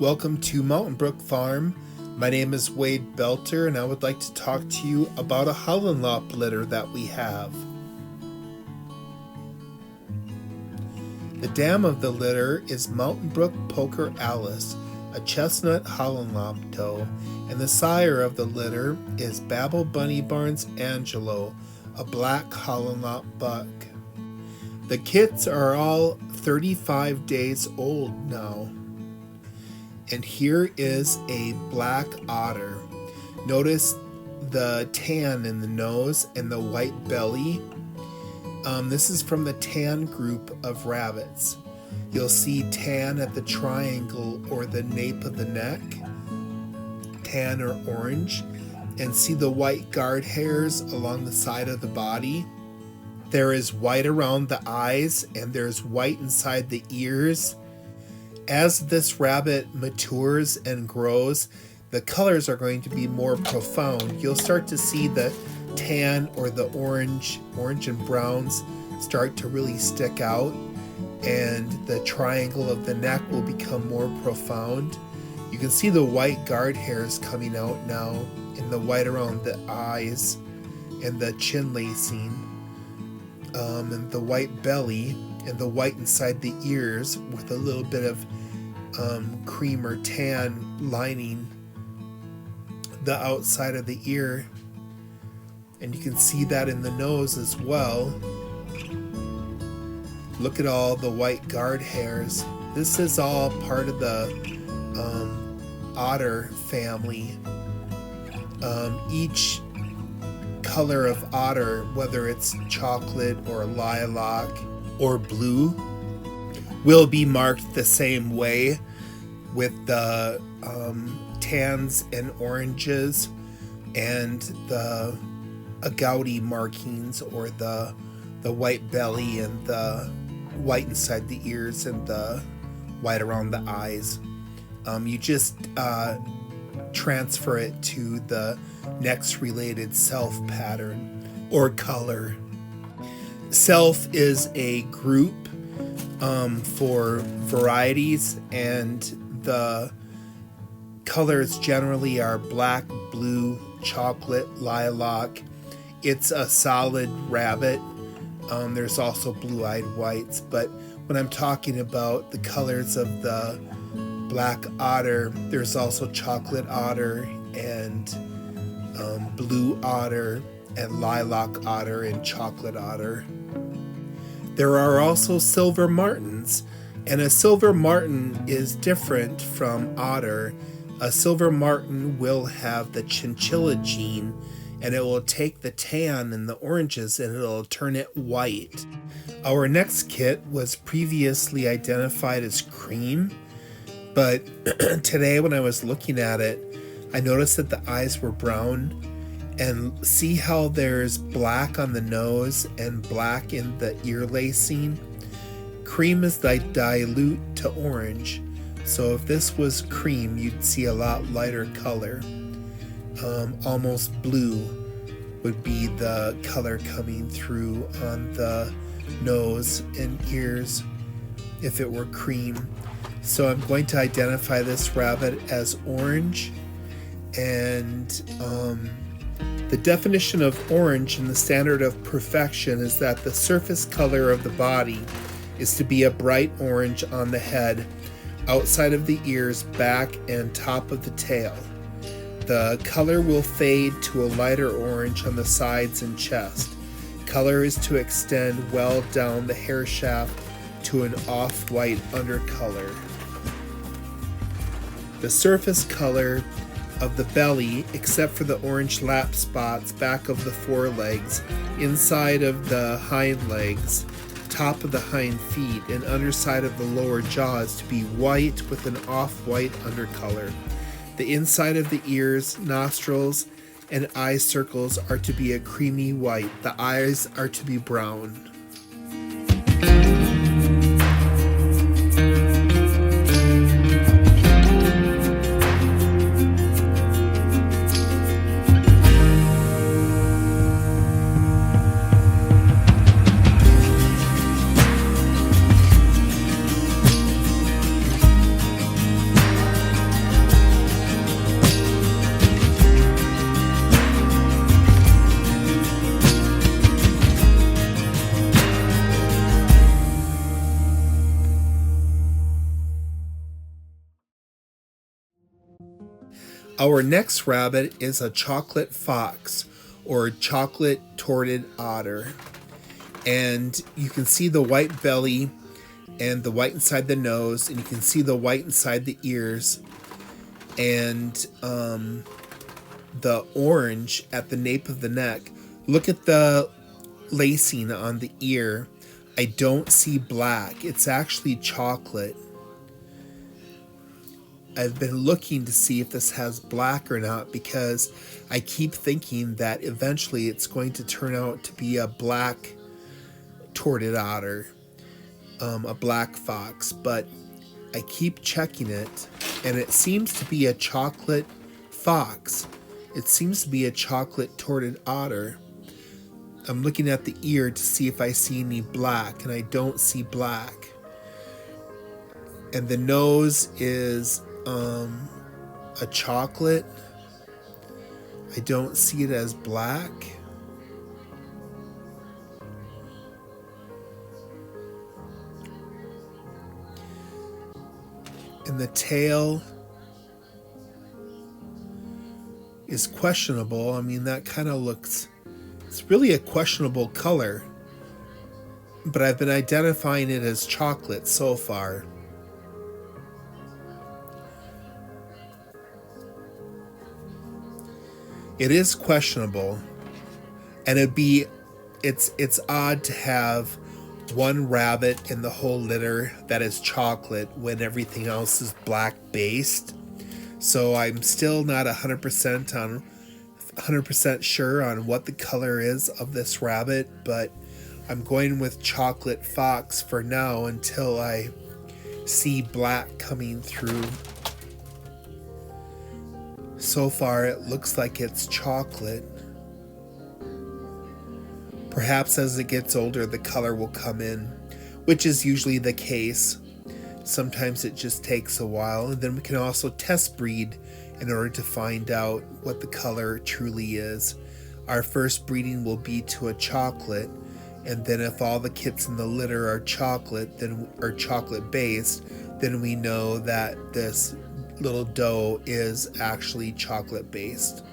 Welcome to Mountain Brook Farm. My name is Wade Belter, and I would like to talk to you about a Holland Lop litter that we have. The dam of the litter is Mountain Brook Poker Alice, a Chestnut Holland Lop doe, and the sire of the litter is Babel Bunny Barnes Angelo, a black Holland Lop buck. The kits are all 35 days old now. And here is a black otter. Notice the tan in the nose and the white belly. This is from the tan group of rabbits. You'll see tan at the triangle or the nape of the neck, tan or orange, and see the white guard hairs along the side of the body. There is white around the eyes, and there's white inside the ears. As this rabbit matures and grows, the colors are going to be more profound. You'll start to see the tan or the orange and browns start to really stick out, and the triangle of the neck will become more profound. You can see the white guard hairs coming out now, and the white around the eyes, and the chin lacing, and the white belly, and the white inside the ears with a little bit of cream or tan lining the outside of the ear. And you can see that in the nose as well. Look at all the white guard hairs. This is all part of the otter family. Each color of otter, whether it's chocolate or lilac or blue, will be marked the same way, with the tans and oranges and the agouti markings, or the white belly and the white inside the ears and the white around the eyes. You just transfer it to the next related self pattern or color. Self is a group for varieties, and the colors generally are black, blue, chocolate, lilac. It's a solid rabbit. There's also blue-eyed whites, but when I'm talking about the colors of the black otter, there's also chocolate otter and blue otter and lilac otter and chocolate otter. There are also silver martins, and a silver martin is different from otter. A silver martin will have the chinchilla gene, and it will take the tan and the oranges and it'll turn it white. Our next kit was previously identified as cream, but today when I was looking at it, I noticed that the eyes were brown. And see how there's black on the nose and black in the ear lacing? Cream is like dilute to orange. So if this was cream, you'd see a lot lighter color. Almost blue would be the color coming through on the nose and ears if it were cream. So I'm going to identify this rabbit as orange, and the definition of orange in the standard of perfection is that the surface color of the body is to be a bright orange on the head, outside of the ears, back, and top of the tail. The color will fade to a lighter orange on the sides and chest. Color is to extend well down the hair shaft to an off-white undercolor. The surface color of the belly, except for the orange lap spots back of the forelegs, inside of the hind legs, top of the hind feet, and underside of the lower jaws, to be white with an off-white undercolor. The inside of the ears, nostrils, and eye circles are to be a creamy white. The eyes are to be brown. Our next rabbit is a chocolate fox or chocolate torted otter. And you can see the white belly and the white inside the nose, and you can see the white inside the ears, and the orange at the nape of the neck. Look at the lacing on the ear. I don't see black. It's actually chocolate. I've been looking to see if this has black or not because I keep thinking that eventually it's going to turn out to be a black torted otter, a black fox, but I keep checking it and it seems to be a chocolate fox. It seems to be a chocolate torted otter. I'm looking at the ear to see if I see any black, and I don't see black. And the nose is a chocolate. I don't see it as black. And the tail is questionable. I mean, that kind of looks, it's really a questionable color, but I've been identifying it as chocolate so far. It is questionable, and it's odd to have one rabbit in the whole litter that is chocolate when everything else is black based. So I'm still not 100% sure on what the color is of this rabbit, but I'm going with chocolate fox for now until I see black coming through. So far it looks like it's chocolate. Perhaps as it gets older the color will come in, which is usually the case. Sometimes it just takes a while, and then we can also test breed in order to find out what the color truly is. Our first breeding will be to a chocolate, and then if all the kits in the litter are chocolate, then are chocolate based, then we know that this little doe is actually chocolate based.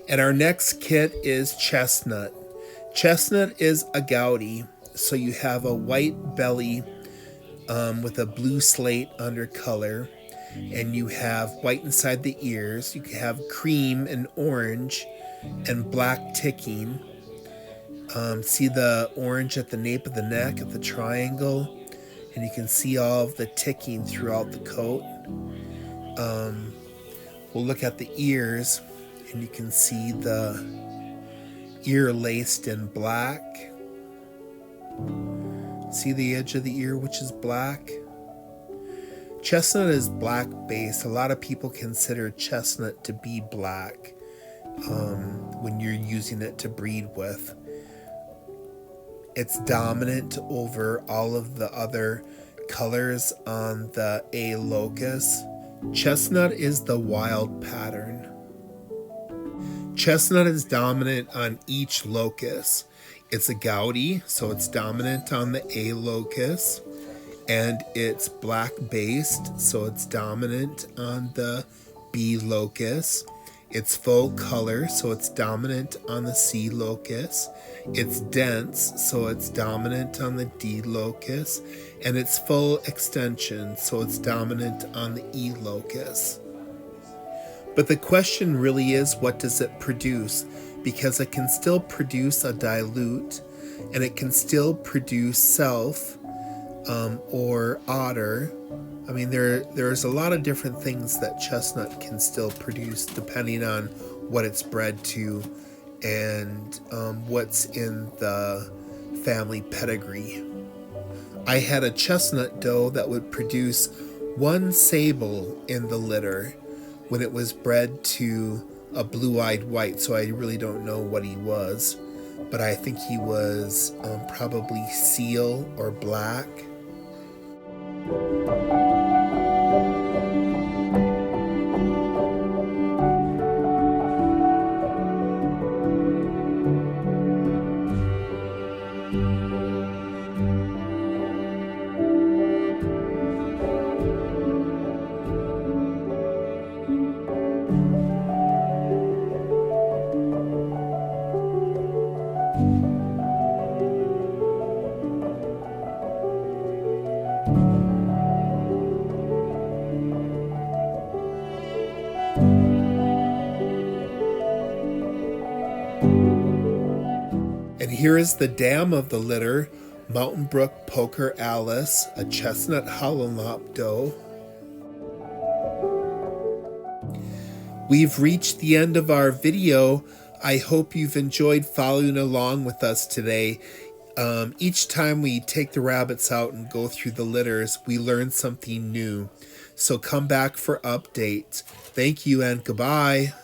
And our next kit is Chestnut. Chestnut is a gouty, so you have a white belly with a blue slate undercolor. and you have white inside the ears. You can have cream and orange and black ticking. See the orange at the nape of the neck, at the triangle, and you can see all of the ticking throughout the coat. We'll look at the ears, and you can see the ear laced in black. See the edge of the ear, which is black? Chestnut is black based. A lot of people consider chestnut to be black when you're using it to breed with. It's dominant over all of the other colors on the A locus. Chestnut is the wild pattern. Chestnut is dominant on each locus. It's a gouty, so it's dominant on the A locus, and it's black based, so it's dominant on the B locus. It's full color, so it's dominant on the C locus. It's dense, so it's dominant on the D locus. And it's full extension, so it's dominant on the E locus. But the question really is, what does it produce? Because it can still produce a dilute, and it can still produce self or otter. I mean, there's a lot of different things that chestnut can still produce depending on what it's bred to and what's in the family pedigree. I had a chestnut doe that would produce one sable in the litter when it was bred to a blue-eyed white, so I really don't know what he was, but I think he was probably seal or black. And here is the dam of the litter, Mountain Brook Poker Alice, a Chestnut Holland Lop doe. We've reached the end of our video. I hope you've enjoyed following along with us today. Each time we take the rabbits out and go through the litters, we learn something new. So come back for updates. Thank you and goodbye.